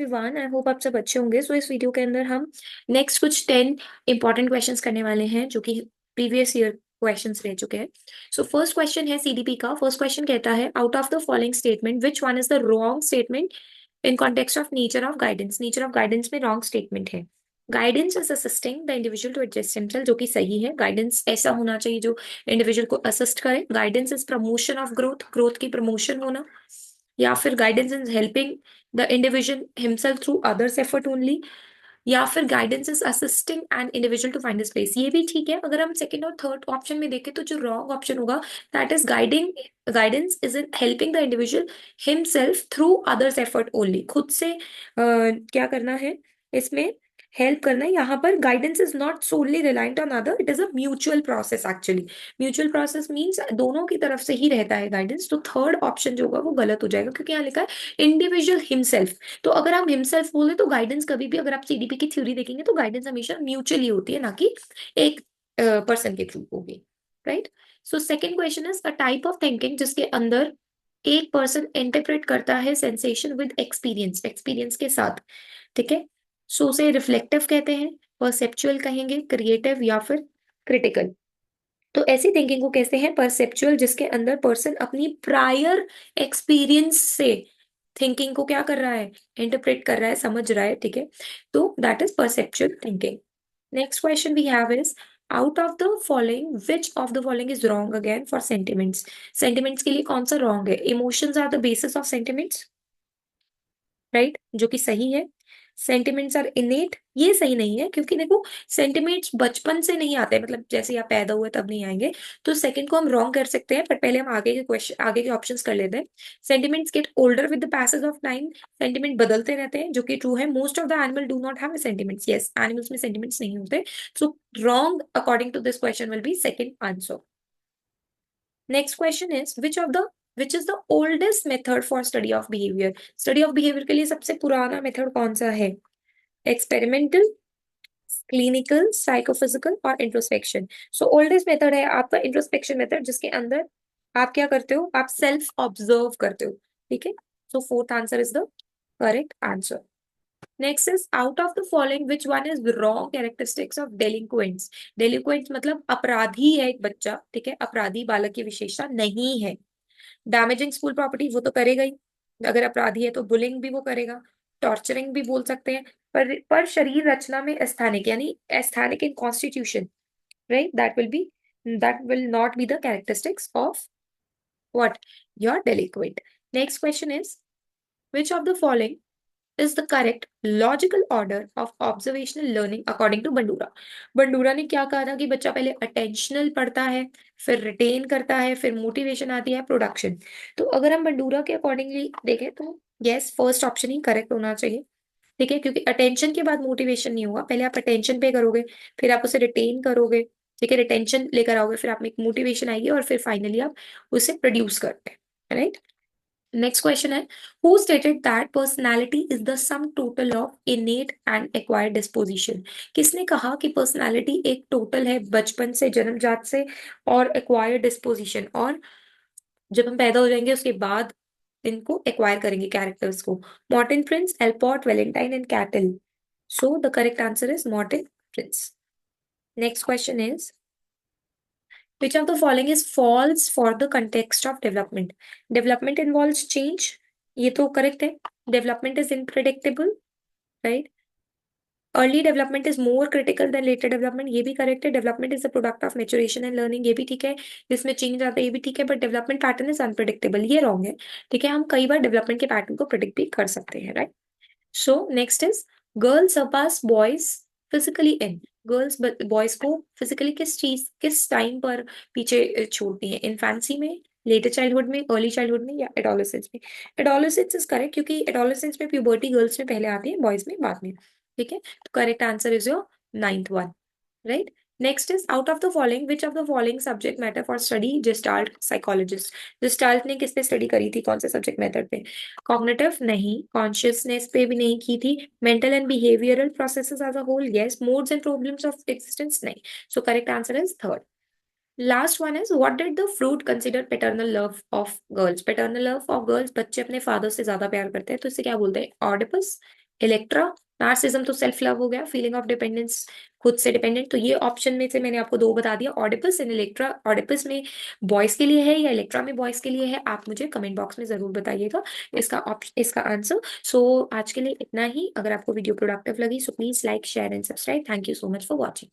Everyone, I hope आप सब अच्छे होंगे। सो इस वीडियो के अंदर हम नेक्स्ट कुछ 10 इंपॉर्टेंट क्वेश्चंस करने वाले हैं जो कि प्रीवियस ईयर क्वेश्चंस रह चुके हैं। सो फर्स्ट क्वेश्चन है सीडीपी का। फर्स्ट क्वेश्चन कहता है, out of the following statement which one is the wrong statement in context of nature of guidance. Nature of guidance में रॉन्ग स्टेटमेंट है, guidance is assisting the individual to adjust himself, जो कि सही है। Guidance ऐसा होना चाहिए जो इंडिविजुअल को असिस्ट करे। Guidance is promotion of growth, growth की प्रमोशन होना। या फिर guidance is helping the individual himself through others effort only. या फिर guidance is assisting an individual to find this place. ये भी ठीक है। अगर हम सेकंड और थर्ड ऑप्शन में देखें तो जो रॉन्ग ऑप्शन होगा, that is guiding guidance is in helping the individual himself through others effort only. खुद से क्या करना है, इसमें हेल्प करना है। यहाँ पर guidance is not solely reliant on other, it is a mutual process. Actually mutual process means दोनों की तरफ से ही रहता है गाइडेंस। तो थर्ड ऑप्शन जो होगा वो गलत हो जाएगा, क्योंकि यहाँ लिखा है इंडिविजुअल हिमसेल्फ। तो अगर हम हिमसेल्फ बोले तो गाइडेंस कभी भी, अगर आप सीडीपी की थ्योरी देखेंगे तो गाइडेंस हमेशा म्यूचुअली होती है, ना कि एक पर्सन के थ्रू होगी। Right. So second question is a type of thinking जिसके अंदर एक पर्सन इंटरप्रेट करता है सेंसेशन विद एक्सपीरियंस, एक्सपीरियंस के साथ। ठीक है। सो उसे रिफ्लेक्टिव कहते हैं, परसेप्चुअल कहेंगे, क्रिएटिव या फिर क्रिटिकल। तो ऐसी थिंकिंग को कैसे हैं, परसेप्चुअल, जिसके अंदर पर्सन अपनी प्रायर एक्सपीरियंस से थिंकिंग को क्या कर रहा है, इंटरप्रेट कर रहा है, समझ रहा है। ठीक है। तो that is perceptual thinking. Next question we have is, out of the following which of the following is wrong again for sentiments. Sentiments के लिए कौन सा रॉन्ग है? Emotions are the basis of sentiments, right, जो कि सही है। Sentiments are इनेट, ये सही नहीं है, क्योंकि देखो सेंटिमेंट्स बचपन से नहीं आते, मतलब जैसे आप पैदा हुए तब नहीं आएंगे। तो सेकंड को हम रॉन्ग कर सकते हैं, पर पहले हम आगे के क्वेश्चन, आगे के ऑप्शंस कर लेते हैं। Sentiments get older with the passage of time, sentiment बदलते रहते हैं, जो कि ट्रू है। Most of the animal do not have sentiments, yes, animals में सेंटिमेंट्स नहीं होते। So wrong according to this question will be second answer. Next question is which is the oldest method for study of behaviour. Study of behaviour के लिए सबसे पुराना method कौन सा है? एक्सपेरिमेंटल, क्लिनिकल, साइकोफिजिकल और इंट्रोस्पेक्शन। सो ओल्डेस्ट मेथड है आपका इंट्रोस्पेक्शन मेथड, जिसके अंदर आप क्या करते हो, आप सेल्फ ऑब्जर्व करते हो। ठीक है। So fourth answer is the correct answer. Next is, out of the following which one is wrong characteristics of delinquents. Delinquents मतलब अपराधी है एक बच्चा। ठीक है। अपराधी बालक की विशेषता नहीं है। डैमेजिंग स्कूल प्रॉपर्टी वो तो करेगा ही, अगर अपराधी है तो बुलिंग भी वो करेगा, टॉर्चरिंग भी बोल सकते हैं। पर शरीर रचना में अस्थानिक, यानी अस्थानिक in constitution, right, that will not be the characteristics of what, your delinquent. Next question is, which of the following is the correct logical order of observational learning according to Bandura. Bandura ने क्या कहा था कि बच्चा पहले attentional पढ़ता है, फिर रिटेन करता है, फिर मोटिवेशन आती है, प्रोडक्शन। तो अगर हम बंडूरा के अकॉर्डिंगली देखें तो यस, फर्स्ट ऑप्शन ही करेक्ट होना चाहिए। ठीक है, क्योंकि अटेंशन के बाद मोटिवेशन नहीं होगा, पहले आप अटेंशन पे करोगे, फिर आप उसे रिटेन करोगे। ठीक है, रिटेंशन लेकर आओगे, फिर आप में एक मोटिवेशन आएगी, और फिर फाइनली आप उसे प्रोड्यूस करते हैं। राइट। नेक्स्ट क्वेश्चन है, who stated that personality is the sum total of इनेट and acquired disposition. किसने कहा कि पर्सनालिटी एक टोटल है बचपन से, जन्मजात से, और एक्वायर्ड डिस्पोजिशन, और जब हम पैदा हो जाएंगे उसके बाद इनको एक्वायर करेंगे कैरेक्टर्स को। Morton Prince, Allport, Valentine and Cattell. So the correct answer is Morton Prince. Next question is, which of the following is false for the context of development? Development involves change, ये तो correct है। Development is unpredictable, right? Early development is more critical than later development, ये भी correct है। Development is the product of maturation and learning, ये भी ठीक है। जिसमें चेंज आता है, ये भी ठीक है। But development pattern is unpredictable, ये रॉन्ग है। ठीक है, हम कई बार डेवलपमेंट के पैटर्न को प्रिडिक्ट भी कर सकते हैं, right. So next is, girls surpass boys physically in. Girls boys को फिजिकली किस चीज, किस टाइम पर पीछे छोड़ती है? इन्फेंसी में, लेटर चाइल्डहुड में, अर्ली चाइल्डहुड में, या एडोलेसेंस में? एडोलेसेंस इज करेक्ट, क्योंकि एडोलेसेंस में प्यूबर्टी गर्ल्स में पहले आती है, बॉयज में बाद में। ठीक है, तो correct answer is your ninth one, right. Next is, out of the following which of the following subject matter for study Gestalt psychologist. Gestalt ने किस पे स्टडी करी थी, कौन से सब्जेक्ट मैटर पे? कॉग्निटिव नहीं, कॉन्शियसनेस पे भी नहीं की थी, mental and behavioural processes as a whole, yes, modes and problems of existence नहीं। So correct answer is third. Last one is, what did the fruit consider paternal love of girls. Paternal love of girls, बच्चे अपने father से ज्यादा प्यार करते हैं, तो इसे क्या बोलते हैं? ऑडिपस, इलेक्ट्रा, नार्सिज्म तो सेल्फ लव हो गया, फीलिंग ऑफ डिपेंडेंस, खुद से डिपेंडेंट। तो ये ऑप्शन में से मैंने आपको दो बता दिया, ऑडिपस एंड इलेक्ट्रा। ऑडिपस में बॉयज के लिए है या इलेक्ट्रा में बॉयज के लिए है, आप मुझे कमेंट बॉक्स में जरूर बताइएगा इसका ऑप्शन, इसका आंसर। सो आज के लिए इतना ही। अगर आपको वीडियो प्रोडक्टिव लगी so please like share and subscribe. Thank you so much for watching.